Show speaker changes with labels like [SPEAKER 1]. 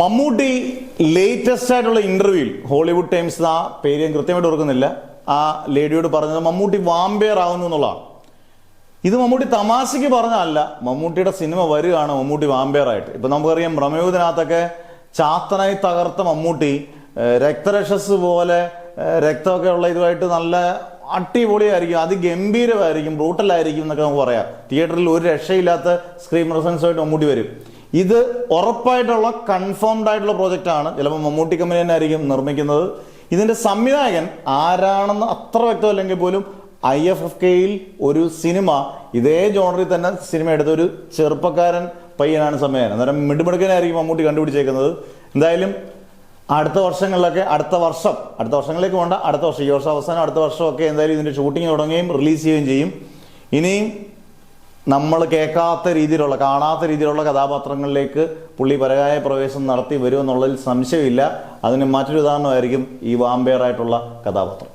[SPEAKER 1] Mammootty latest ആയിട്ടുള്ള ഇന്റർവ്യൂവിൽ Hollywood times ആ പേര് ഞാൻ കൃത്യമായിട്ട് ഓർക്കുന്നില്ല, ആ ലേഡിയോട് പറഞ്ഞത് മമ്മൂട്ടി വാമ്പയർ ആവുന്നു എന്നുള്ളതാണ്. ഇത് മമ്മൂട്ടി തമാശയ്ക്ക് പറഞ്ഞല്ല, മമ്മൂട്ടിയുടെ സിനിമ വരികയാണ് മമ്മൂട്ടി വാമ്പയർ ആയിട്ട്. ഇപ്പൊ നമുക്കറിയാം പ്രമേഹത്തിനകത്തൊക്കെ ചാത്തനായി തകർത്ത മമ്മൂട്ടി രക്തരക്ഷസ് പോലെ രക്തമൊക്കെ ഉള്ള ഇതുമായിട്ട് നല്ല അടിപൊളിയായിരിക്കും, അതിഗംഭീരമായിരിക്കും, ബ്രൂട്ടലായിരിക്കും എന്നൊക്കെ നമുക്ക് പറയാം. തിയേറ്ററിൽ ഒരു രക്ഷയില്ലാത്ത സ്ക്രീൻ പ്രസൻസുമായിട്ട് മമ്മൂട്ടി വരും. ഇത് ഉറപ്പായിട്ടുള്ള കൺഫേംഡ് ആയിട്ടുള്ള പ്രോജക്റ്റ് ആണ്. ചിലപ്പോൾ മമ്മൂട്ടി കമ്പനി തന്നെ ആയിരിക്കും നിർമ്മിക്കുന്നത്. ഇതിന്റെ സംവിധായകൻ ആരാണെന്ന് അത്ര വ്യക്തമല്ലെങ്കിൽ പോലും IFFKയിൽ ഒരു സിനിമ ഇതേ ജോണറിൽ തന്നെ സിനിമ എടുത്ത ഒരു ചെറുപ്പക്കാരൻ പയ്യനാണ് സംവിധാനം. അന്നേരം മിടുമിടുക്കനായിരിക്കും മമ്മൂട്ടി കണ്ടുപിടിച്ചേക്കുന്നത്. എന്തായാലും അടുത്ത വർഷങ്ങളിലൊക്കെ അടുത്ത വർഷങ്ങളിലേക്ക് വേണ്ട, അടുത്ത വർഷം, ഈ വർഷം അവസാനം അടുത്ത വർഷമൊക്കെ എന്തായാലും ഇതിന്റെ ഷൂട്ടിംഗ് തുടങ്ങുകയും റിലീസ് ചെയ്യുകയും ചെയ്യും. ഇനിയും നമ്മൾ കേൾക്കാത്ത രീതിയിലുള്ള, കാണാത്ത രീതിയിലുള്ള കഥാപാത്രങ്ങളിലേക്ക് പുള്ളി പരകായ പ്രവേശം നടത്തി വരുമെന്നുള്ളതിൽ സംശയമില്ല. അതിന് മറ്റൊരു ഉദാഹരണമായിരിക്കും ഈ വാമ്പയർ ആയിട്ടുള്ള കഥാപാത്രം.